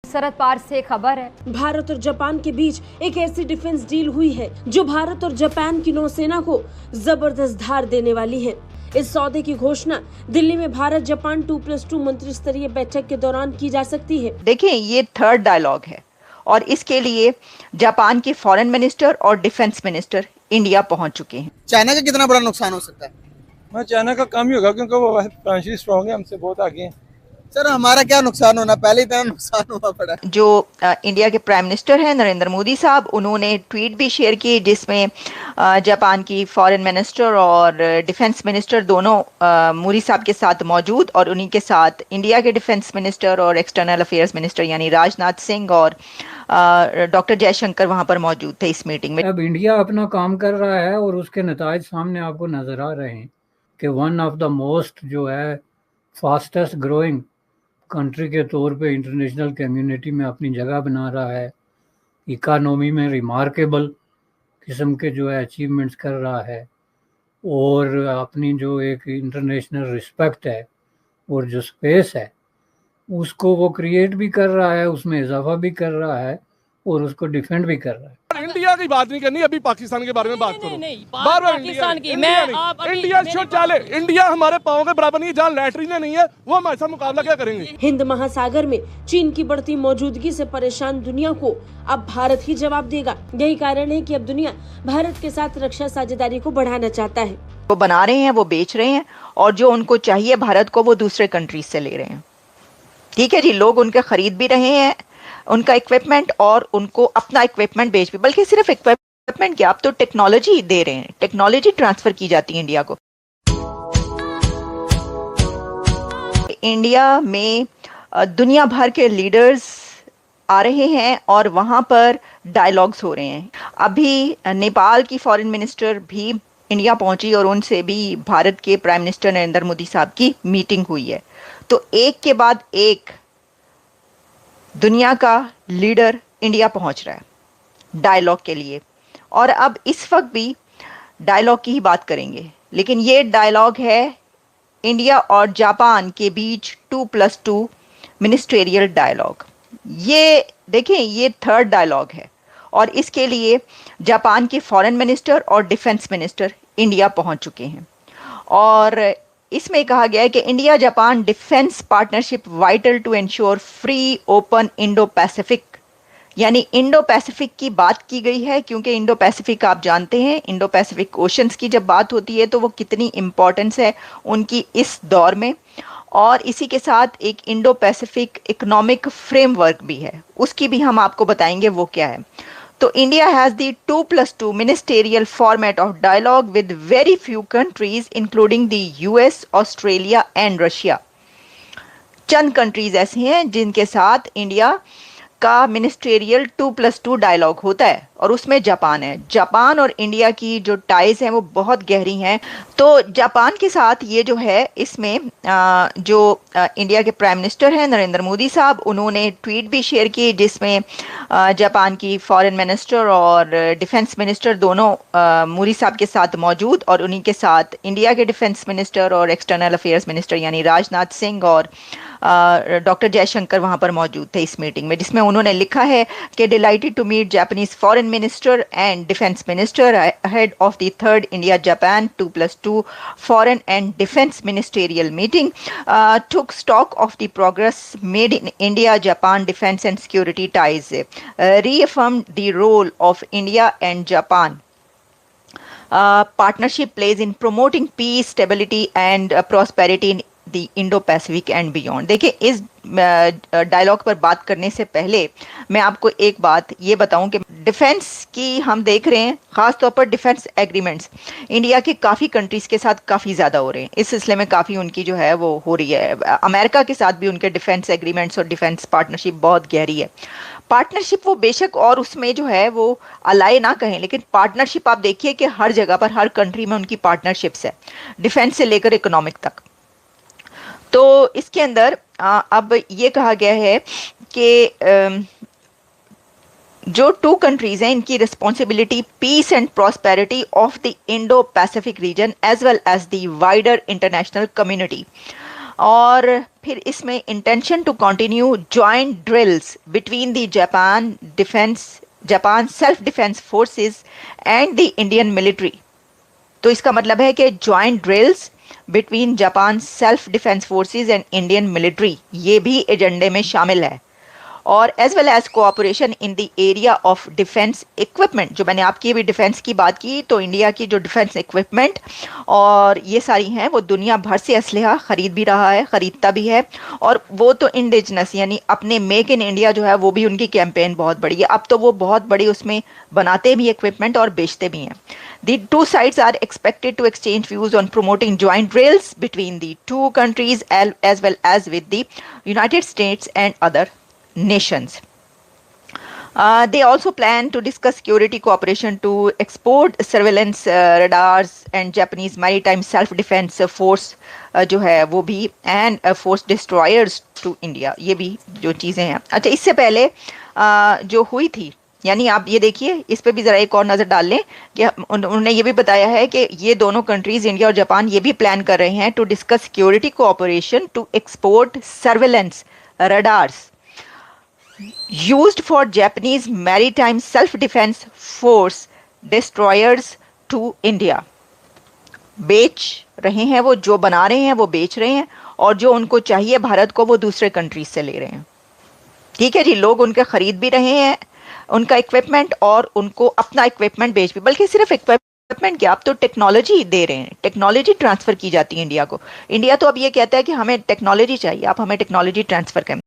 सरहद पार से खबर है। भारत और जापान के बीच एक ऐसी डिफेंस डील हुई है जो भारत और जापान की नौसेना को जबरदस्त धार देने वाली है। इस सौदे की घोषणा दिल्ली में भारत जापान 2+2 मंत्री स्तरीय बैठक के दौरान की जा सकती है। देखिए, ये थर्ड डायलॉग है और इसके लिए जापान के फॉरेन मिनिस्टर और डिफेंस मिनिस्टर इंडिया पहुंच चुके हैं। चाइना का कितना बड़ा नुकसान हो सकता है? चाइना का कम ही होगा क्योंकि वो फाइनेंशियली स्ट्रॉन्ग है, हमसे बहुत आगे हैं। सर, हमारा क्या नुकसान होना, पहले इतना नुकसान हुआ पड़ा। जो इंडिया के प्राइम मिनिस्टर हैं नरेंद्र मोदी साहब, उन्होंने ट्वीट भी शेयर की जिसमें जापान की फॉरेन मिनिस्टर और डिफेंस मिनिस्टर दोनों मोदी साहब के साथ मौजूद और उन्हीं के साथ इंडिया के डिफेंस मिनिस्टर और एक्सटर्नल अफेयर्स मिनिस्टर यानी राजनाथ सिंह और डॉक्टर जयशंकर वहां पर मौजूद थे इस मीटिंग में। अब इंडिया अपना काम कर रहा है और उसके नताज सामने आपको नजर आ रहे हैं कि वन ऑफ द मोस्ट जो है फास्टेस्ट ग्रोइंग कंट्री के तौर पे इंटरनेशनल कम्युनिटी में अपनी जगह बना रहा है। इकोनॉमी में रिमार्केबल किस्म के जो है अचीवमेंट्स कर रहा है और अपनी जो एक इंटरनेशनल रिस्पेक्ट है और जो स्पेस है उसको वो क्रिएट भी कर रहा है, उसमें इजाफा भी कर रहा है और उसको डिफेंड भी कर रहा है। इंडिया की बात नहीं करनी, अभी पाकिस्तान के बारे में बात करो। बार बार पाकिस्तान की इंडिया छोड़ चले, इंडिया हमारे पाँव के बराबर नहीं, जहाँ लैटरीन नहीं है वो हमारे साथ मुकाबला क्या करेंगे। हिंद महासागर में चीन की बढ़ती मौजूदगी से परेशान दुनिया को अब भारत ही जवाब देगा। यही कारण है कि अब दुनिया भारत के साथ रक्षा साझेदारी को बढ़ाना चाहता है। वो बना रहे हैं, वो बेच रहे हैं और जो उनको चाहिए भारत को वो दूसरे कंट्रीज से ले रहे हैं। ठीक है जी, लोग उनके खरीद भी रहे हैं उनका इक्विपमेंट और उनको अपना इक्विपमेंट बेच भी, बल्कि सिर्फ इक्विपमेंट क्या, आप तो टेक्नोलॉजी दे रहे हैं, टेक्नोलॉजी ट्रांसफर की जाती है इंडिया को। इंडिया में दुनिया भर के लीडर्स आ रहे हैं और वहां पर डायलॉग्स हो रहे हैं। अभी नेपाल की फॉरेन मिनिस्टर भी इंडिया पहुंची और उनसे भी भारत के प्राइम मिनिस्टर नरेंद्र मोदी साहब की मीटिंग हुई है। तो एक के बाद एक दुनिया का लीडर इंडिया पहुंच रहा है डायलॉग के लिए और अब इस वक्त भी डायलॉग की ही बात करेंगे, लेकिन ये डायलॉग है इंडिया और जापान के बीच 2+2 मिनिस्ट्रियल डायलॉग। ये देखें, ये थर्ड डायलॉग है और इसके लिए जापान के फॉरेन मिनिस्टर और डिफेंस मिनिस्टर इंडिया पहुंच चुके हैं और इसमें कहा गया है कि India Japan defence partnership vital to ensure free open Indo Pacific, यानी इंडो पैसिफिक की बात की गई है क्योंकि इंडो पैसिफिक आप जानते हैं, इंडो पैसिफिक ओशंस की जब बात होती है तो वो कितनी इम्पोर्टेंस है उनकी इस दौर में। और इसी के साथ एक इंडो पैसिफिक इकोनॉमिक फ्रेमवर्क भी है, उसकी भी हम आपको बताएंगे वो क्या है। तो India has the 2+2 ministerial format of dialogue with very few countries including the US, Australia and Russia। Chand countries ऐसे हैं जिनके साथ इंडिया का मिनिस्ट्रियल 2+2 डायलॉग होता है और उसमें जापान है। जापान और इंडिया की जो टाइज हैं वो बहुत गहरी हैं। तो जापान के साथ ये जो है इसमें इंडिया के प्राइम मिनिस्टर हैं नरेंद्र मोदी साहब, उन्होंने ट्वीट भी शेयर की जिसमें जापान की फॉरेन मिनिस्टर और डिफेंस मिनिस्टर दोनों मोदी साहब के साथ मौजूद और उन्हीं के साथ इंडिया के डिफेंस मिनिस्टर और एक्सटर्नल अफेयर्स मिनिस्टर यानी राजनाथ सिंह और डॉक्टर जयशंकर वहां पर मौजूद थे इस मीटिंग में, जिसमें उन्होंने लिखा है कि delighted to meet Japanese foreign minister and defence minister ahead of the third India Japan 2+2 foreign and defense ministerial meeting, took stock of the progress made in India Japan defense and security ties, reaffirmed the role of India and Japan partnership plays in promoting peace, stability and prosperity in the Indo Pacific and beyond. देखिए, इस dialogue पर बात करने से पहले मैं आपको एक बात ये बताऊं कि डिफेंस की हम देख रहे हैं, ख़ास तौर पर डिफेंस एग्रीमेंट्स इंडिया के काफ़ी कंट्रीज़ के साथ काफ़ी ज़्यादा हो रहे हैं। इस सिलसिले में काफ़ी उनकी जो है वो हो रही है। अमेरिका के साथ भी उनके डिफेंस एग्रीमेंट्स और डिफेंस पार्टनरशिप बहुत गहरी है। पार्टनरशिप वो बेशक और उसमें जो है वो अलाय ना कहें, लेकिन पार्टनरशिप आप देखिए कि हर जगह पर हर कंट्री में उनकी पार्टनरशिप्स है, डिफेंस से लेकर इकोनॉमिक तक। तो इसके अंदर अब ये कहा गया है कि जो टू कंट्रीज हैं इनकी responsibility peace and prosperity of the Indo Pacific region as well as the wider international community. और फिर इसमें intention to continue joint drills between the Japan self defence forces and the Indian military. तो इसका मतलब है कि joint drills between Japan self defence forces and Indian military ये भी एजेंडे में शामिल है। और as well as cooperation in the area of defence equipment, जो मैंने आपकी भी डिफेंस की बात की, तो इंडिया की जो डिफेंस इक्विपमेंट और ये सारी हैं वो दुनिया भर से असलहा खरीद भी रहा है, खरीदता भी है। और वो तो इंडिजिनस यानी अपने मेक इन इंडिया जो है वो भी उनकी कैंपेन बहुत बड़ी है। अब तो वो बहुत बड़ी उसमें बनाते भी इक्विपमेंट और बेचते भी हैं। The two sides are expected to exchange views on promoting joint drills between the two countries as well as with the United States and other nations. They also plan to discuss security cooperation to export surveillance radars and Japanese maritime self-defense force जो है वो भी and force destroyers to India। ये भी जो चीज़ें हैं। अच्छा, इससे पहले जो हुई थी, यानी आप ये देखिए, इस पे भी ज़रा एक और नज़र डाल लें कि उन्होंने ये भी बताया है कि ये दोनों कंट्रीज़ इंडिया और जापान ये भी प्लान कर रहे हैं to discuss security cooperation to export surveillance radars used for Japanese maritime self-defense force destroyers to India। बेच रहे हैं वो, जो बना रहे हैं वो बेच रहे हैं, और जो उनको चाहिए भारत को वो दूसरे कंट्रीज से ले रहे हैं। ठीक है जी, लोग उनके खरीद भी रहे हैं उनका इक्विपमेंट और उनको अपना इक्विपमेंट बेच भी, बल्कि सिर्फ इक्विपमेंट क्या, आप तो टेक्नोलॉजी दे रहे हैं, टेक्नोलॉजी ट्रांसफ़र की जाती है इंडिया को। इंडिया तो अब ये कहता है कि हमें टेक्नोलॉजी चाहिए, आप हमें टेक्नोलॉजी ट्रांसफ़र करें।